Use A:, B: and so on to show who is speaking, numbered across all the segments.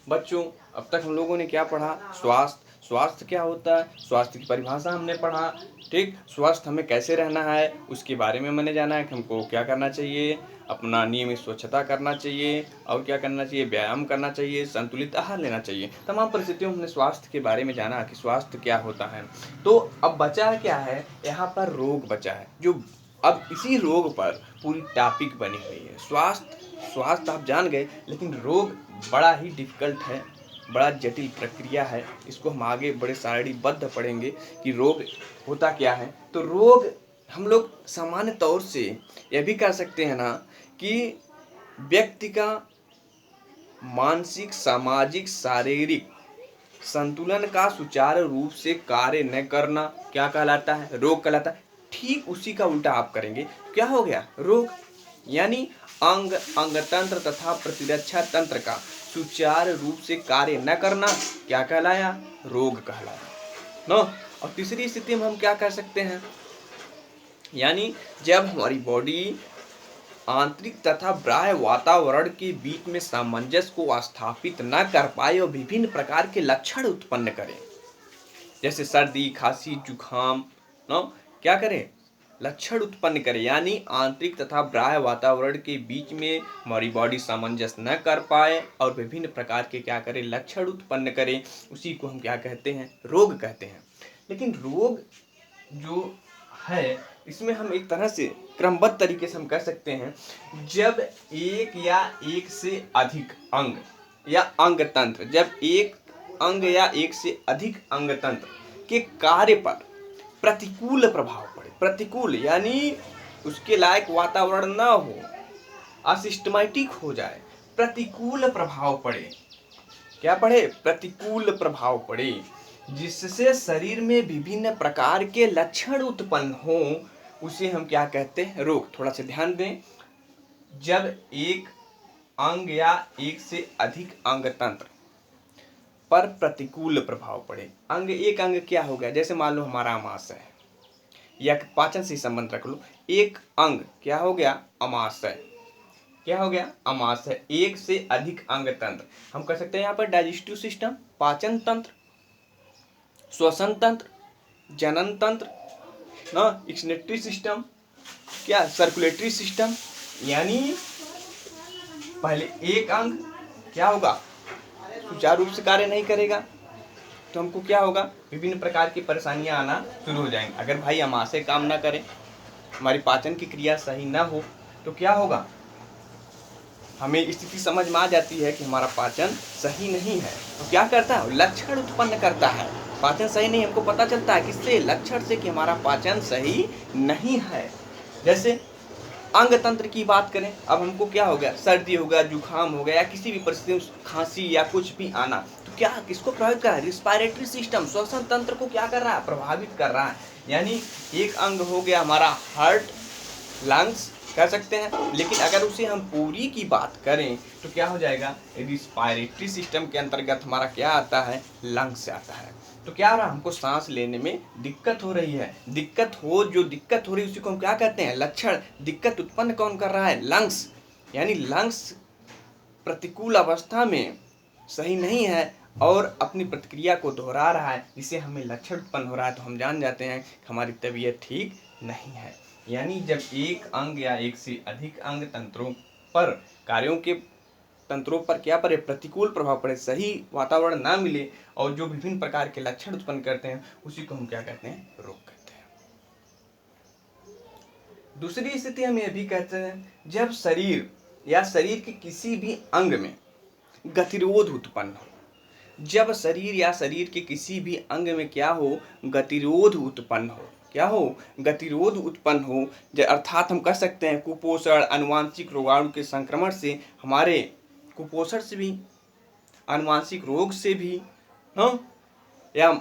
A: बच्चों, अब तक हम लोगों ने क्या पढ़ा? स्वास्थ्य। स्वास्थ्य क्या होता है? स्वास्थ्य की परिभाषा हमने पढ़ा। ठीक, स्वस्थ हमें कैसे रहना है उसके बारे में मैंने जाना है कि हमको क्या करना चाहिए, अपना नियमित स्वच्छता करना चाहिए, और क्या करना चाहिए, व्यायाम करना चाहिए, संतुलित आहार लेना चाहिए। तमाम परिस्थितियों में हमने स्वास्थ्य के बारे में जाना कि स्वास्थ्य क्या होता है। तो अब बचा क्या है? यहाँ पर रोग बचा है, जो अब इसी रोग पर पूरी टॉपिक बनी हुई है। स्वास्थ्य स्वास्थ्य आप जान गए, लेकिन रोग बड़ा ही डिफिकल्ट है, बड़ा जटिल प्रक्रिया है। इसको हम आगे बड़े सारणीबद्ध पढ़ेंगे कि रोग होता क्या है। तो रोग हम लोग सामान्य तौर से यह भी कर सकते हैं ना कि व्यक्ति का मानसिक, सामाजिक, शारीरिक संतुलन का सुचारू रूप से कार्य न करना क्या कहलाता है? रोग कहलाता है। ठीक उसी का उल्टा आप करेंगे, क्या हो गया? रोग। यानी अंग, अंगतंत्र तथा प्रतिरक्षा तंत्र का सुचारू रूप से कार्य न करना क्या कहलाया? रोग कहलाया नो। और तीसरी स्थिति में हम क्या कर सकते हैं? यानी जब हमारी बॉडी आंतरिक तथा बाह्य वातावरण के बीच में सामंजस्य को स्थापित न कर पाए और विभिन्न प्रकार के लक्षण उत्पन्न करे, जैसे सर्दी, खांसी, जुखाम, नो क्या करे? लक्षण उत्पन्न करे। यानी आंतरिक तथा बाह्य वातावरण के बीच में हमारी बॉडी सामंजस्य न कर पाए और विभिन्न प्रकार के क्या करे? लक्षण उत्पन्न करे, उसी को हम क्या कहते हैं? रोग कहते हैं। लेकिन रोग जो है, इसमें हम एक तरह से क्रमबद्ध तरीके से हम कह सकते हैं, जब एक या एक से अधिक अंग या अंग तंत्र, जब एक अंग या एक से अधिक अंग तंत्र के कार्य पर प्रतिकूल प्रभाव पड़े। प्रतिकूल यानी उसके लायक वातावरण न हो, असिस्टमैटिक हो जाए, प्रतिकूल प्रभाव पड़े। क्या पड़े? प्रतिकूल प्रभाव पड़े, जिससे शरीर में विभिन्न प्रकार के लक्षण उत्पन्न हो, उसे हम क्या कहते हैं? रोग। थोड़ा सा ध्यान दें, जब एक अंग या एक से अधिक अंग तंत्र पर प्रतिकूल प्रभाव पड़े। एक अंग क्या हो गया? जैसे मान लो हमारा अमाशय है, या पाचन से संबंध रख लो। एक अंग क्या हो गया? अमाशय। क्या हो गया? अमाशय। एक से अधिक अंग तंत्र हम कह सकते हैं यहाँ पर डाइजेस्टिव सिस्टम, पाचन तंत्र, श्वसन तंत्र, जनन तंत्र, ना एक्सक्रीटरी सिस्टम, क्या सर्कुलेटरी सिस्टम। यानी पहले एक अंग क्या होगा? सुचारू रूप से कार्य नहीं करेगा, तो हमको क्या होगा? विभिन्न प्रकार की परेशानियां आना शुरू हो जाएंगी। अगर भाई अमाशय काम ना करे, हमारी पाचन की क्रिया सही ना हो, तो क्या होगा? हमें स्थिति समझ में आ जाती है कि हमारा पाचन सही नहीं है, तो क्या करता है? लक्षण उत्पन्न करता है। पाचन सही नहीं, हमको पता चलता है किससे? लक्षण से कि हमारा पाचन सही नहीं है। जैसे अंग तंत्र की बात करें, अब हमको क्या हो गया? सर्दी हो गया, जुखाम हो गया, या किसी भी परिस्थिति में खांसी या कुछ भी आना, तो क्या किसको प्रभावित कर रहा है? रिस्पायरेटरी सिस्टम, श्वसन तंत्र को क्या कर रहा है? प्रभावित कर रहा है। यानी एक अंग हो गया हमारा हार्ट, लंग्स कह सकते हैं। लेकिन अगर उसे हम पूरी की बात करें तो क्या हो जाएगा? रिस्पायरेटरी सिस्टम के अंतर्गत हमारा क्या आता है? लंग्स आता है। तो क्या हो रहा है? हमको सांस लेने में दिक्कत हो रही है। जो दिक्कत हो रही है उसी को हम क्या कहते हैं? लक्षण। दिक्कत उत्पन्न कौन कर रहा है? लंग्स। यानी लंग्स प्रतिकूल अवस्था में सही नहीं है और अपनी प्रतिक्रिया को दोहरा रहा है, जिससे हमें लक्षण उत्पन्न हो रहा है, तो हम जान जाते हैं कि हमारी तबीयत ठीक नहीं है। यानी जब एक अंग या एक से अधिक अंग तंत्रों पर तंत्रों पर क्या पड़े? प्रतिकूल प्रभाव पड़े, सही वातावरण ना मिले और जो विभिन्न प्रकार के लक्षण उत्पन्न करते हैं, उसी को हम क्या कहते हैं? रोग कहते हैं। दूसरी स्थिति हम यह भी कहते हैं, जब शरीर या शरीर के किसी भी अंग में गतिरोध उत्पन्न हो। जब शरीर या शरीर के किसी भी अंग में क्या हो? गतिरोध उत्पन्न हो। क्या हो? गतिरोध उत्पन्न हो। अर्थात हम कह सकते हैं कुपोषण, अनुवांशिक रोगाणु के संक्रमण से, हमारे कुपोषण से भी, अनुवांशिक रोग से भी, या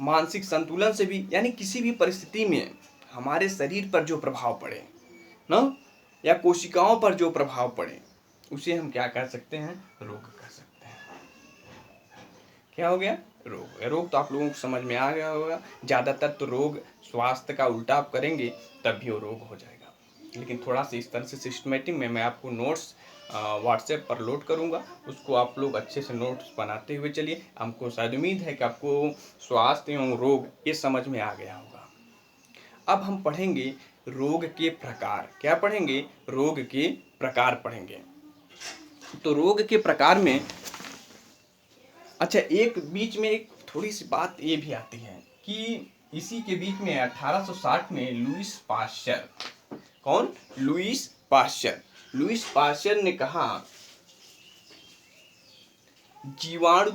A: मानसिक संतुलन से भी, यानी किसी भी परिस्थिति में हमारे शरीर पर जो प्रभाव पड़े ना, या कोशिकाओं पर जो प्रभाव पड़े, उसे हम क्या कर सकते हैं? रोग कर सकते हैं। क्या हो गया? रोग। रोग तो आप लोगों को समझ में आ गया होगा। ज़्यादातर तो रोग स्वास्थ्य का उल्टा आप करेंगे तब भी वो रोग हो जाएगा। लेकिन थोड़ा सा इस तरह से सिस्टमेटिक में मैं आपको नोट्स व्हाट्सएप पर लोड करूँगा, उसको आप लोग अच्छे से नोट्स बनाते हुए चलिए। हमको शायद उम्मीद है कि आपको स्वास्थ्य एवं रोग ये समझ में आ गया होगा। अब हम पढ़ेंगे रोग के प्रकार। क्या पढ़ेंगे? रोग के प्रकार पढ़ेंगे। तो रोग के प्रकार में अच्छा, एक बीच में एक थोड़ी सी बात ये भी आती है कि इसी के बीच में 1860 में लुईस पाश्चर, कौन? Louis Pasteur. लुईस पाश्चर ने कहा जीवाणु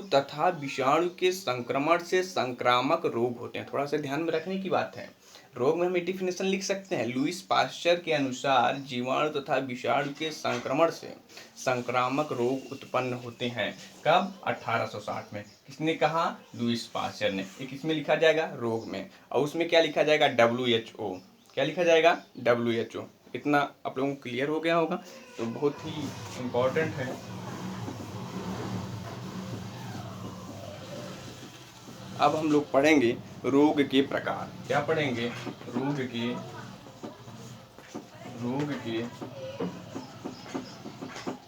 A: तथा विषाणु के संक्रमण से संक्रामक रोग होते हैं। थोड़ा सा ध्यान में रखने की बात है। रोग में हम डिफिनेशन लिख सकते हैं। लुईस पाश्चर के अनुसार जीवाणु तथा विषाणु के संक्रमण से संक्रामक रोग उत्पन्न होते हैं। कब? 1860 में। किसने कहा? लुईस पाश्चर ने। एक इसमें लिखा जाएगा रोग में, और उसमें क्या लिखा जाएगा? WHO। क्या लिखा जाएगा? WHO। इतना आप लोगों को क्लियर हो गया होगा, तो बहुत ही इम्पोर्टेंट है। अब हम लोग पढ़ेंगे रोग के प्रकार। क्या पढ़ेंगे? रोग के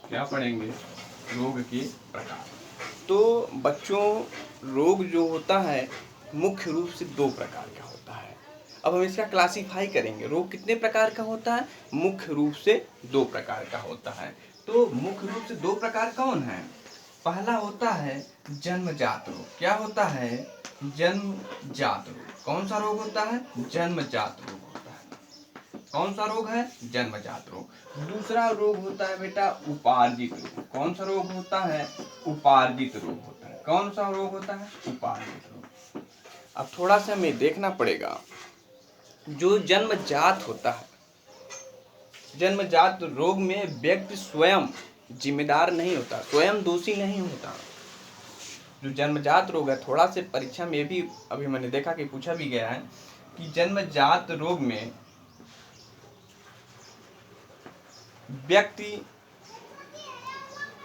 A: क्या पढ़ेंगे? रोग के प्रकार। तो बच्चों, रोग जो होता है मुख्य रूप से 2 प्रकार का होता है। अब हम इसका क्लासिफाई करेंगे। रोग कितने प्रकार का होता है? मुख्य रूप से 2 प्रकार का होता है। तो मुख्य रूप से 2 प्रकार कौन है? पहला होता है जन्मजात रोग। क्या होता है? जन्मजात रोग। कौन सा रोग होता है? जन्मजात रोग होता है। कौन सा रोग है? जन्मजात रोग। दूसरा रोग होता है बेटा उपार्जित रोग। कौन सा रोग होता है? उपार्जित रोग होता है। कौन सा रोग होता है? उपार्जित रोग। अब थोड़ा सा हमें देखना पड़ेगा। जो जन्मजात होता है, जन्मजात रोग में व्यक्ति स्वयं जिम्मेदार नहीं होता, स्वयं दोषी नहीं होता। जो जन्मजात रोग है, थोड़ा से परीक्षा में भी अभी मैंने देखा कि पूछा भी गया है कि जन्मजात रोग में व्यक्ति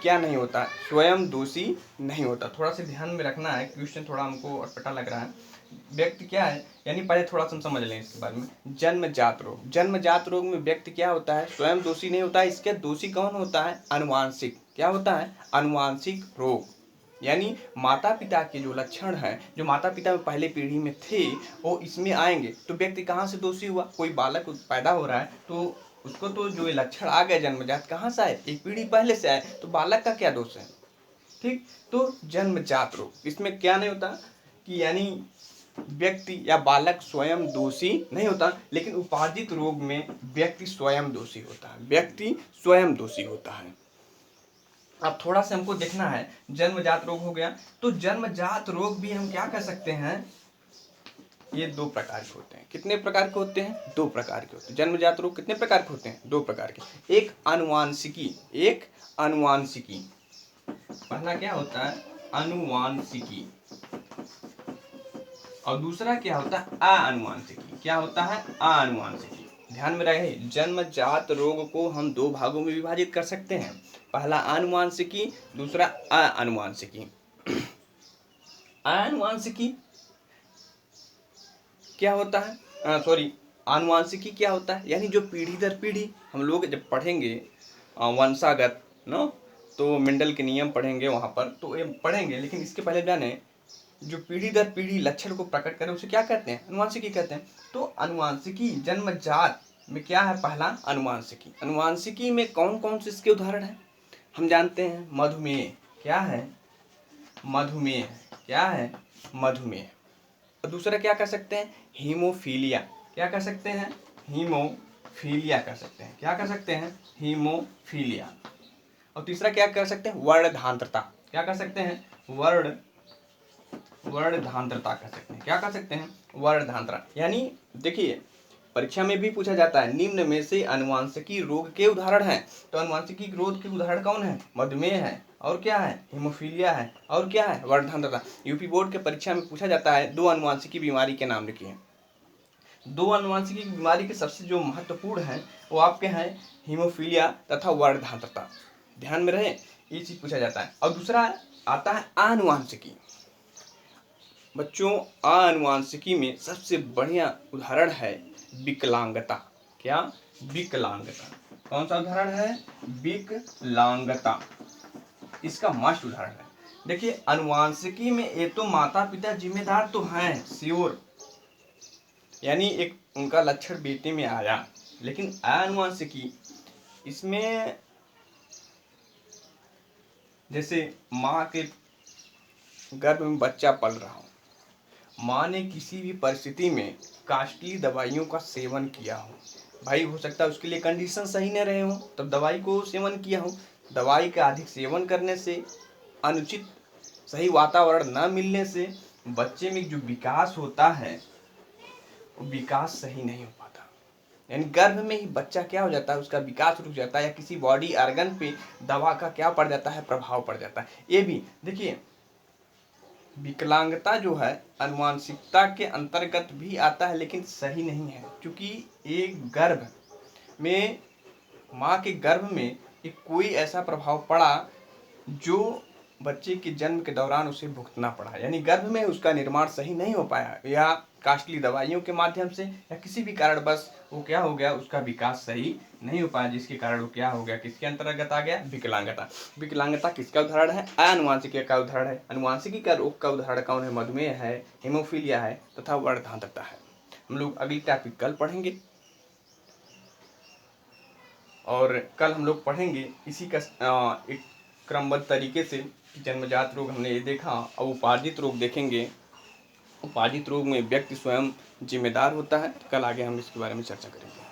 A: क्या नहीं होता? स्वयं दोषी नहीं होता। थोड़ा सा ध्यान में रखना है, क्वेश्चन थोड़ा हमको अटपटा लग रहा है। व्यक्ति क्या है, यानी पहले थोड़ा सा समझ लें इसके बारे में। जन्मजात रोग, जन्मजात रोग में व्यक्ति क्या होता है? स्वयं दोषी नहीं होता है। इसके दोषी कौन होता है? अनुवांशिक। क्या होता है? अनुवांशिक रोग। यानी माता पिता के जो लक्षण हैं, जो माता पिता में पहले पीढ़ी में थे, वो इसमें आएंगे। तो व्यक्ति कहाँ से दोषी हुआ? कोई बालक पैदा हो रहा है तो उसको तो जो लक्षण आ गए जन्मजात, कहाँ से आए? एक पीढ़ी पहले से आए, तो बालक का क्या दोष है? ठीक। तो जन्मजात रोग, इसमें क्या नहीं होता कि यानी व्यक्ति या बालक स्वयं दोषी नहीं होता, लेकिन उपार्जित रोग में व्यक्ति स्वयं दोषी होता है। व्यक्ति स्वयं दोषी होता है। अब थोड़ा सा हमको देखना है, जन्मजात रोग हो गया। तो जन्मजात रोग भी हम क्या कर सकते हैं? ये 2 प्रकार के होते हैं। कितने प्रकार के होते हैं? 2 प्रकार के होते हैं। जन्मजात रोग कितने प्रकार के होते हैं? 2 प्रकार के। एक अनुवांशिकी। पहला क्या होता है? अनुवांशिकी। और दूसरा क्या होता है? अनुवांशिकी। क्या होता है? अनुवांशिकी। ध्यान में रहे, जन्मजात रोग को हम 2 भागों में विभाजित कर सकते हैं। पहला आनुवांशिकी, दूसरा अनुवांशिकी। अनुवांशिकी क्या होता है? आनुवांशिकी क्या होता है? यानी जो पीढ़ी दर पीढ़ी हम लोग जब पढ़ेंगे वंशागत नो, तो मेंडल के नियम पढ़ेंगे वहाँ पर, तो ये पढ़ेंगे। लेकिन इसके पहले जाने, जो पीढ़ी दर पीढ़ी लक्षण को प्रकट करे उसे क्या कहते हैं? अनुवांशिकी कहते हैं। तो अनुवांशिकी जन्मजात में क्या है? पहला अनुवांशिकी। अनुवांशिकी में कौन कौन से इसके उदाहरण हैं? हम जानते हैं मधुमेह। क्या है? मधुमेह। क्या है? मधुमेह। और दूसरा क्या कर सकते हैं? हीमोफीलिया। क्या कर सकते हैं? हीमोफीलिया कर सकते हैं। क्या कर सकते हैं? हीमोफीलिया। और तीसरा क्या कर सकते हैं? वर्णधांत्रता। क्या कर सकते हैं? वर्णधांत्रता कर सकते हैं। क्या कर सकते हैं? वर्णधांत्रता। यानी देखिए, परीक्षा में भी पूछा जाता है निम्न में से अनुवांशिकी रोग के उदाहरण हैं। तो अनुवांशिकी रोग के उदाहरण कौन है? मधुमेह है, और क्या है? हीमोफीलिया है, और क्या है? वर्णधांत्रता। यूपी बोर्ड के परीक्षा में पूछा जाता है 2 अनुवांशिकी बीमारी के नाम लिखिए। 2 अनुवांशिकी बीमारी के सबसे जो महत्वपूर्ण है वो आपके हैं हीमोफीलिया तथा वर्णधांत्रता। ध्यान में रहे, ये चीज पूछा जाता है। और दूसरा आता है आनुवांशिकी। बच्चों, आनुवांशिकी में सबसे बढ़िया उदाहरण है विकलांगता। क्या? विकलांगता। कौन सा उदाहरण है? विकलांगता, इसका मस्त उदाहरण है। देखिए अनुवांशिकी में ये तो माता पिता जिम्मेदार तो हैं श्योर, यानी एक उनका लक्षण बेटे में आया, लेकिन अनुवांशिकी इसमें जैसे माँ के गर्भ में बच्चा पल रहा हो, माँ ने किसी भी परिस्थिति में कास्टली दवाइयों का सेवन किया हो, भाई हो सकता है उसके लिए कंडीशन सही न रहे हो तब दवाई को सेवन किया हो, दवाई का अधिक सेवन करने से, अनुचित सही वातावरण न मिलने से बच्चे में जो विकास होता है वो विकास सही नहीं हो पाता, यानी गर्भ में ही बच्चा क्या हो जाता है, उसका विकास रुक जाता है, या किसी बॉडी ऑर्गन पे दवा का क्या पड़ जाता है, प्रभाव पड़ जाता है। ये भी देखिए विकलांगता जो है आनुवंशिकता के अंतर्गत भी आता है, लेकिन सही नहीं है, क्योंकि एक गर्भ में, माँ के गर्भ में एक कोई ऐसा प्रभाव पड़ा जो बच्चे के जन्म के दौरान उसे भुगतना पड़ा, यानी गर्भ में उसका निर्माण सही नहीं हो पाया, या कास्टली दवाइयों के माध्यम से या किसी भी कारण बस वो क्या हो गया, उसका विकास सही नहीं हो पाया, जिसके कारण वो क्या हो गया, किसके अंतर्गत आ गया, विकलांगता। विकलांगता किसका उदाहरण है? अनुवांशिकी का उदाहरण है। अनुवांशिकी का रोग का उदाहरण कौन है? मधुमेह है, हेमोफीलिया है तथा वर्णधांतता है। हम लोग अगली टॉपिक कल पढ़ेंगे, और कल हम लोग पढ़ेंगे इसी का एक क्रमबद्ध तरीके से। जन्मजात रोग हमने ये देखा, और उपार्जित रोग देखेंगे। उपार्जित रोग में व्यक्ति स्वयं जिम्मेदार होता है। कल आगे हम इसके बारे में चर्चा करेंगे।